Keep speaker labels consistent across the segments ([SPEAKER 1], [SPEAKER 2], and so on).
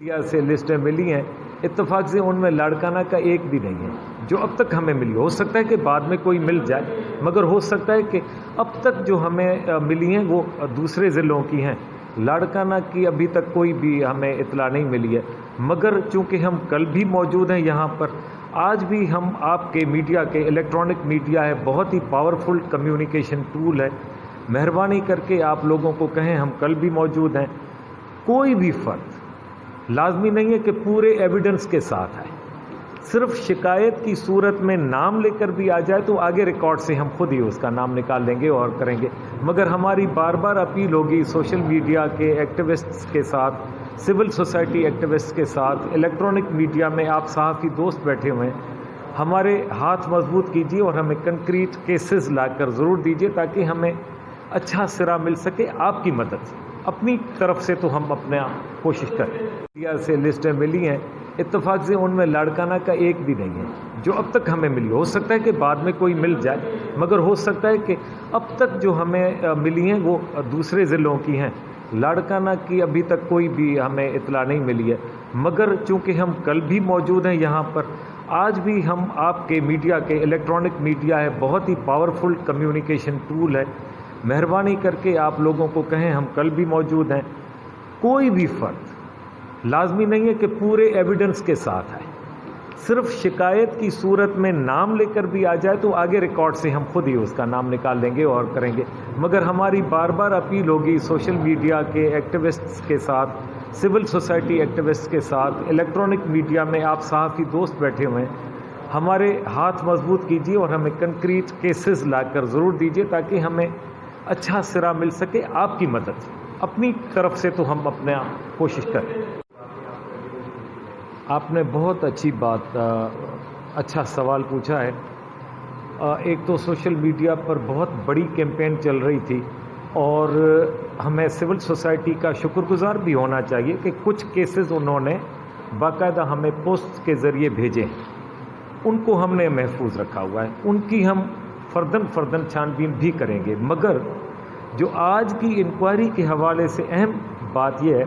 [SPEAKER 1] Media से लिस्टें मिली हैं, इत्तेफाक से उनमें लाड़काना का एक भी नहीं है जो अब तक हमें मिली। हो सकता है कि बाद में कोई मिल जाए, मगर हो सकता है कि अब तक जो हमें मिली हैं वो दूसरे ज़िलों की हैं। लाड़काना की अभी तक कोई भी हमें इतला नहीं मिली है, मगर चूंकि हम कल भी मौजूद हैं यहाँ पर, आज भी हम आपके मीडिया के इलेक्ट्रॉनिक मीडिया है, बहुत ही पावरफुल कम्युनिकेशन टूल है। मेहरबानी करके आप लोगों को कहें हम कल भी मौजूद हैं। कोई भी फ़र्द लाजमी नहीं है कि पूरे एविडेंस के साथ आए, सिर्फ शिकायत की सूरत में नाम लेकर भी आ जाए तो आगे रिकॉर्ड से हम खुद ही उसका नाम निकाल लेंगे और करेंगे। मगर हमारी बार बार अपील होगी सोशल मीडिया के एक्टिविस्ट्स के साथ, सिविल सोसाइटी एक्टिविस्ट्स के साथ, इलेक्ट्रॉनिक मीडिया में आप सहाफ़ी दोस्त बैठे हुए हैं, हमारे हाथ मजबूत कीजिए और हमें कंक्रीट केसेस लाकर ज़रूर दीजिए ताकि हमें अच्छा सिरा मिल सके आपकी मदद से। अपनी तरफ से तो हम अपना कोशिश करें। मीडिया से लिस्टें मिली हैं, इत्तेफाक से उनमें लाड़काना का एक भी नहीं है जो अब तक हमें मिली। हो सकता है कि बाद में कोई मिल जाए, मगर हो सकता है कि अब तक जो हमें मिली हैं वो दूसरे ज़िलों की हैं। लाड़काना की अभी तक कोई भी हमें इतला नहीं मिली है, मगर चूंकि हम कल भी मौजूद हैं यहाँ पर, आज भी हम आपके मीडिया के इलेक्ट्रॉनिक मीडिया है, बहुत ही पावरफुल कम्युनिकेशन टूल है। मेहरबानी करके आप लोगों को कहें हम कल भी मौजूद हैं। कोई भी फ़र्द लाजमी नहीं है कि पूरे एविडेंस के साथ आए, सिर्फ शिकायत की सूरत में नाम लेकर भी आ जाए तो आगे रिकॉर्ड से हम खुद ही उसका नाम निकाल लेंगे और करेंगे। मगर हमारी बार बार अपील होगी सोशल मीडिया के एक्टिविस्ट्स के साथ, सिविल सोसाइटी एक्टिविस्ट्स के साथ, इलेक्ट्रॉनिक मीडिया में आप सहाफ़ी दोस्त बैठे हुए हैं, हमारे हाथ मजबूत कीजिए और हमें कंक्रीट केसेस लाकर ज़रूर दीजिए ताकि हमें अच्छा सिरा मिल सके आपकी मदद से। अपनी तरफ से तो हम अपना कोशिश करें। आपने बहुत अच्छी बात, अच्छा सवाल पूछा है। एक तो सोशल मीडिया पर बहुत बड़ी कैंपेन चल रही थी और हमें सिविल सोसाइटी का शुक्रगुजार भी होना चाहिए कि कुछ केसेस उन्होंने बाकायदा हमें पोस्ट के ज़रिए भेजे, उनको हमने महफूज रखा हुआ है। उनकी हम फ़र्दन छानबीन भी करेंगे। मगर जो आज की इंक्वायरी के हवाले से अहम बात यह है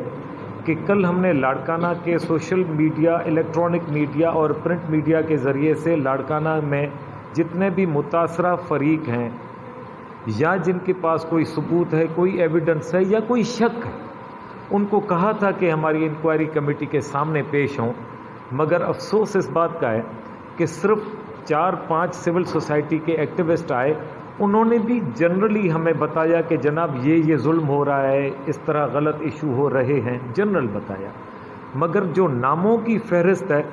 [SPEAKER 1] कि कल हमने लाड़काना के सोशल मीडिया, इलेक्ट्रॉनिक मीडिया और प्रिंट मीडिया के ज़रिए से लाड़काना में जितने भी मुतासरा फरीक हैं या जिनके पास कोई सबूत है, कोई एविडेंस है या कोई शक है, उनको कहा था कि हमारी इंक्वायरी कमेटी के सामने पेश हों। मगर अफसोस इस बात का है कि सिर्फ 4-5 सिविल सोसाइटी के एक्टिविस्ट आए, उन्होंने भी जनरली हमें बताया कि जनाब ये जुल्म हो रहा है, इस तरह गलत इशू हो रहे हैं, जनरल बताया। मगर जो नामों की फहरिस्त है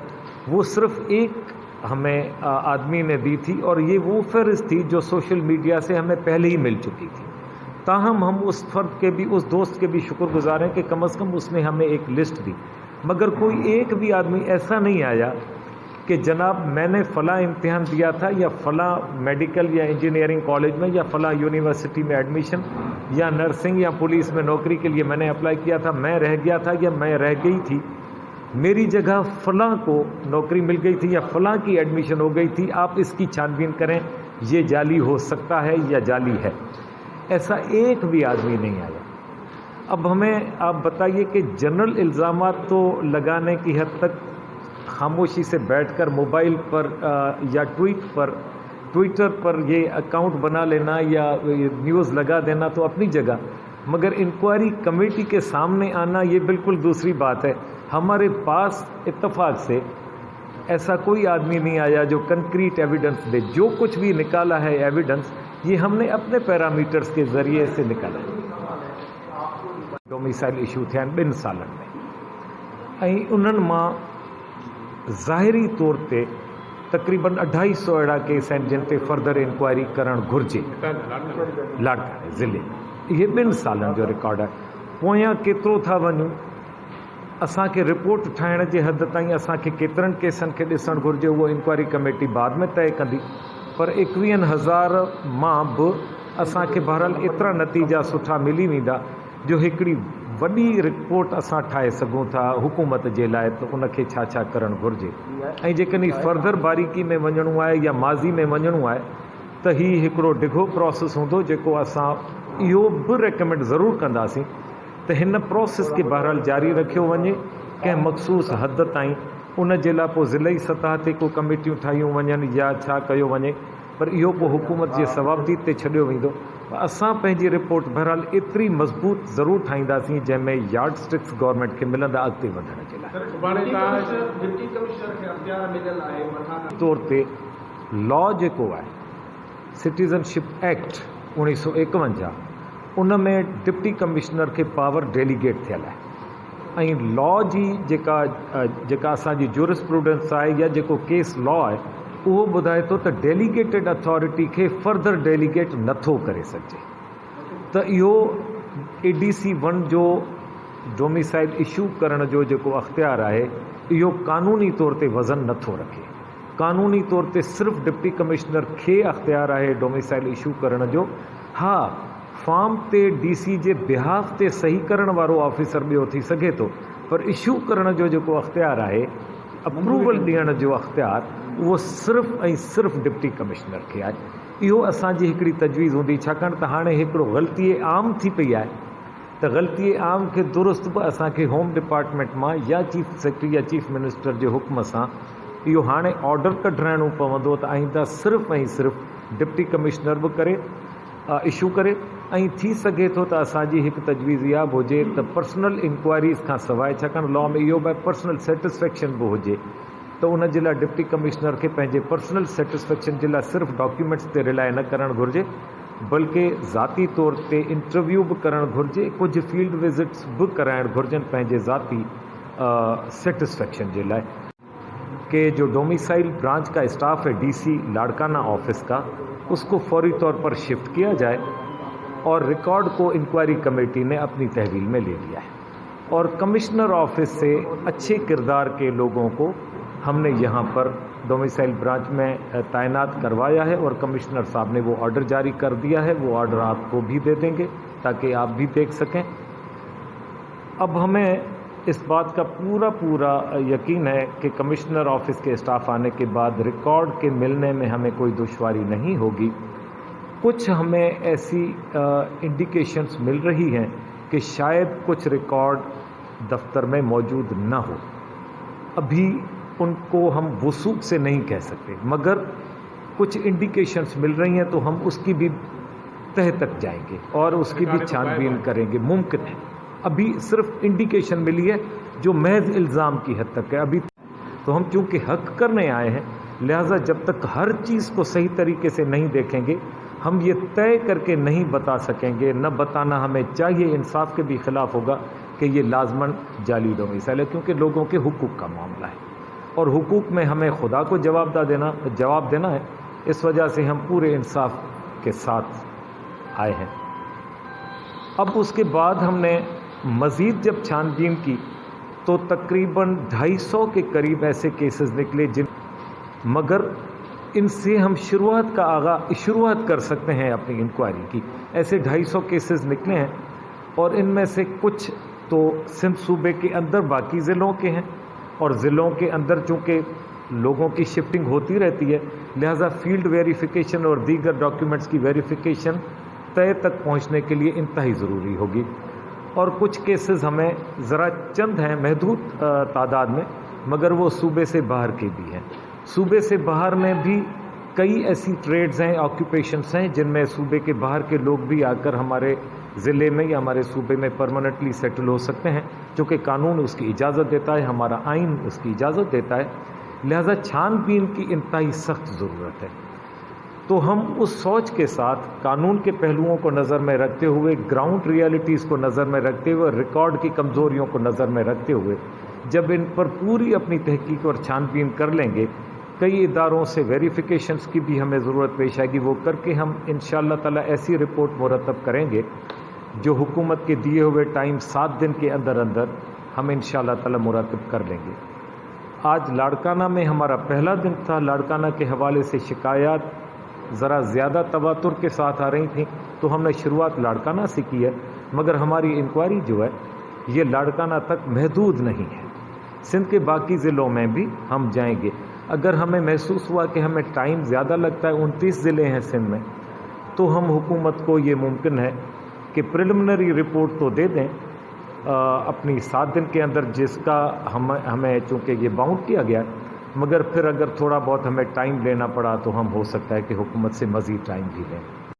[SPEAKER 1] वो सिर्फ एक हमें आदमी ने दी थी और ये वो फहरिस्त थी जो सोशल मीडिया से हमें पहले ही मिल चुकी थी। ताहम हम उस फ़र्द के भी, उस दोस्त के भी शुक्रगुजार हैं कि कम से कम उसने हमें एक लिस्ट दी। मगर कोई एक भी आदमी ऐसा नहीं आया कि जनाब मैंने फ़लाँ इम्तिहान दिया था या फ़लाँ मेडिकल या इंजीनियरिंग कॉलेज में या फ़लाँ यूनिवर्सिटी में एडमिशन या नर्सिंग या पुलिस में नौकरी के लिए मैंने अप्लाई किया था, मैं रह गया था या मैं रह गई थी, मेरी जगह फ़लाँ को नौकरी मिल गई थी या फ़लाँ की एडमिशन हो गई थी, आप इसकी छानबीन करें, ये जाली हो सकता है या जाली है। ऐसा एक भी आदमी नहीं आया। अब हमें आप बताइए कि जनरल इल्ज़ामात तो लगाने की हद तक खामोशी से बैठकर मोबाइल पर या ट्विटर पर ये अकाउंट बना लेना या न्यूज़ लगा देना तो अपनी जगह, मगर इंक्वायरी कमेटी के सामने आना ये बिल्कुल दूसरी बात है। हमारे पास इत्तेफाक से ऐसा कोई आदमी नहीं आया जो कंक्रीट एविडेंस दे। जो कुछ भी निकाला है एविडेंस, ये हमने अपने पैरामीटर्स के ज़रिए से निकाला है। डोमिसाइल इशू थे 2 सालनि में, ऐं उन्हनि मां ज़ाहिरी तौर पे तक़रीबन 250 अहिड़ा केस आहिनि जिन ते फर्दर इंक्वायरी करणु घुरिजे। लाड़काने ज़िले इहे 2 सालनि जो रिकॉर्ड आहे। पोयां केतिरो था वञूं, असांखे रिपोर्ट ठाहिण जे हद ताईं असांखे केतिरनि केसनि खे ॾिसणु घुरिजे उहो इंक्वायरी कमेटी बाद में तय कंदी। पर 21,000 मां बि असांखे बहरहाल एतिरा नतीजा सुठा मिली वेंदा जो हिकिड़ी वॾी रिपोर्ट असां ठाहे सघूं था हुकूमत जे लाइ त उनखे छा छा करणु घुरिजे। ऐं जेकॾहिं फर्दर बारीकी में वञिणो आहे या माज़ी में वञिणो आहे त हीउ हिकिड़ो डिघो प्रोसेस हूंदो जेको असां इहो बि रेकमेंड ज़रूरु कंदासीं त हिन प्रोसेस खे बहरहाल जारी रखियो वञे कंहिं मख़सूस हद ताईं उन जे लाइ पोइ ज़िलई सतह ते को कमेटियूं ठाहियूं वञनि या छा कयो वञे, पर इहो पोइ हुकूमत जे सवाबदीद ते छॾियो वेंदो। असां पंहिंजी रिपोर्ट बहरहाल एतिरी मज़बूत ज़रूरु ठाहींदासीं जंहिंमें यार्ड स्टिक्स गवर्नमेंट खे मिलंदा अॻिते वधण जे लाइ। तौर ते लॉ जेको आहे सिटीज़नशिप एक्ट 1951 उन में डिप्टी कमिश्नर खे पावर डेलीगेट थियल आहे ऐं लॉ जी जेका असांजी जूरिस्प्रूडेंस आहे या जेको केस लॉ आहे उहो ॿुधाए थो त डेलीगेटेड अथॉरिटी खे फर्दर डेलीगेट नथो करे सघिजे। त इहो ADC 1 जो डोमिसाइल इशू करण जो जेको अख़्तियार आहे इहो कानूनी तौर ते वज़न नथो रखे। कानूनी तौर ते सिर्फ़ु डिप्टी कमिश्नर खे अख़्तियार आहे डोमिसाइल इशू करण जो। हा, फॉर्म ते DC जे बिहाफ ते सही करण वारो ऑफिसर ॿियो थी सघे थो, पर इशू करण जो जेको अख़्तियार आहे, अप्रूवल ॾियण जो अख़्तियार, उहो सिर्फ़ु ऐं सिर्फ़ु डिप्टी कमिश्नर खे आहे। इहो असांजी हिकिड़ी तजवीज़ हूंदी, छाकाणि त हाणे हिकिड़ो ग़लती आम थी पई आहे त ग़लती आम खे दुरुस्त बि असांखे होम डिपार्टमेंट मां या चीफ सेक्रेटरी या चीफ मिनिस्टर जे हुक्म सां इहो हाणे ऑर्डर कढाइणो पवंदो त आईंदा सिर्फ़ु ऐं सिर्फ़ु डिप्टी कमिश्नर बि करे इशू करे। ऐं थी सघे थो त असांजी हिकु तजवीज़ इहा बि हुजे त पर्सनल इंक्वायरीज़ खां सवाइ, छाकाणि लॉ में इहो बि पर्सनल सेटिस्फेक्शन बि हुजे, त उन जे लाइ डिप्टी कमिश्नर खे पंहिंजे पर्सनल सेटिस्फेक्शन जे लाइ सिर्फ़ु डॉक्यूमेंट्स ते रिलाए न करणु घुरिजे, बल्कि ज़ाती तौर ते इंटरव्यू बि करणु घुरिजे, कुझु फील्ड विज़िट्स बि कराइणु घुरिजनि पंहिंजे ज़ाती सेटिस्फेक्शन जे लाइ। कि जो डोमिसाइल ब्रांच का स्टाफ है DC लाड़काना ऑफिस का, उसको फौरी तौर पर शिफ्ट किया जाए और रिकॉर्ड को इंक्वायरी कमेटी ने अपनी तहवील में ले लिया है और कमिश्नर ऑफिस से अच्छे किरदार के लोगों को हमने यहाँ पर डोमिसाइल ब्रांच में तैनात करवाया है और कमिश्नर साहब ने वो ऑर्डर जारी कर दिया है। वो ऑर्डर आपको भी दे देंगे ताकि आप भी देख सकें। अब हमें इस बात का पूरा यकीन है कि कमिश्नर ऑफिस के स्टाफ आने के बाद रिकॉर्ड के मिलने में हमें कोई दुश्वारी नहीं होगी। कुछ हमें ऐसी इंडिकेशंस मिल रही हैं कि शायद कुछ रिकॉर्ड दफ्तर में मौजूद ना हो। अभी उनको हम वसूख से नहीं कह सकते, मगर कुछ इंडिकेशंस मिल रही हैं तो हम उसकी भी तह तक जाएंगे और उसकी भी छानबीन करेंगे। मुमकिन है, अभी सिर्फ इंडिकेशन मिली है जो महज इल्ज़ाम की हद तक है। अभी तो हम चूँकि हक करने आए हैं, लिहाजा जब तक हर चीज़ को सही तरीके से नहीं देखेंगे हम ये तय करके नहीं बता सकेंगे। न बताना हमें चाहिए, इंसाफ के भी खिलाफ होगा कि ये लाजमन जाली डोमिसाइल है, क्योंकि लोगों के हुकूक का मामला है और हुकूक में हमें खुदा को जवाब देना है। इस वजह से हम पूरे इंसाफ के साथ आए हैं। अब उसके बाद हमने मज़ीद जब छानबीन की तो तकरीबन 250 के करीब ऐसे केसेस निकले मगर इनसे हम शुरुआत कर सकते हैं अपनी इंक्वायरी की। ऐसे 250 केसेस निकले हैं और इनमें से कुछ तो सिंध सूबे के अंदर बाकी ज़िलों के हैं और ज़िलों के अंदर चूँकि लोगों की शिफ्टिंग होती रहती है, लिहाजा फील्ड वेरिफिकेशन और दीगर डॉक्यूमेंट्स की वेरिफिकेशन तय तक पहुंचने के लिए इंतहाई ज़रूरी होगी। और कुछ केसेस हमें ज़रा चंद हैं महदूद तादाद में, मगर वो सूबे से बाहर के भी हैं। सूबे से बाहर में भी कई ऐसी ट्रेड्स हैं, ऑक्यूपेशंस हैं जिनमें सूबे के बाहर के लोग भी आकर हमारे ज़िले में या हमारे सूबे में परमानेंटली सेटल हो सकते हैं, चूँकि कानून उसकी इजाज़त देता है, हमारा आइन उसकी इजाज़त देता है। लिहाजा छानबीन की इंतहाई सख्त ज़रूरत है। तो हम उस सोच के साथ कानून के पहलुओं को नज़र में रखते हुए, ग्राउंड रियलिटीज़ को नज़र में रखते हुए, रिकॉर्ड की कमज़ोरियों को नज़र में रखते हुए जब इन पर पूरी अपनी तहकीक और छानबीन कर लेंगे, कई इदारों से वेरिफिकेशंस की भी हमें ज़रूरत पेश आएगी। वो करके हम इंशाअल्लाह ताला ऐसी रिपोर्ट मुरतब करेंगे जो हुकूमत के दिए हुए टाइम 7 दिन के अंदर अंदर हम इंशाअल्लाह ताला मुरतब कर लेंगे। आज लाड़काना में हमारा पहला दिन था। लाड़काना के हवाले से शिकायत ज़रा ज़्यादा तवातुर के साथ आ रही थी, तो हमने शुरुआत लाड़काना से की है, मगर हमारी इंक्वायरी जो है ये लाड़काना तक महदूद नहीं है। सिंध के बाकी ज़िलों में भी हम जाएंगे। अगर हमें महसूस हुआ कि हमें टाइम ज़्यादा लगता है, 29 ज़िले हैं सिंध में, तो हम हुकूमत को ये मुमकिन है कि प्रिलिमिनरी रिपोर्ट तो दे दें اپنی 7 دن کے اندر جس کا ہمیں چونکہ یہ باؤنڈ کیا گیا، مگر پھر اگر تھوڑا بہت ہمیں ٹائم لینا پڑا تو ہم ہو سکتا ہے کہ حکومت سے مزید ٹائم بھی لیں۔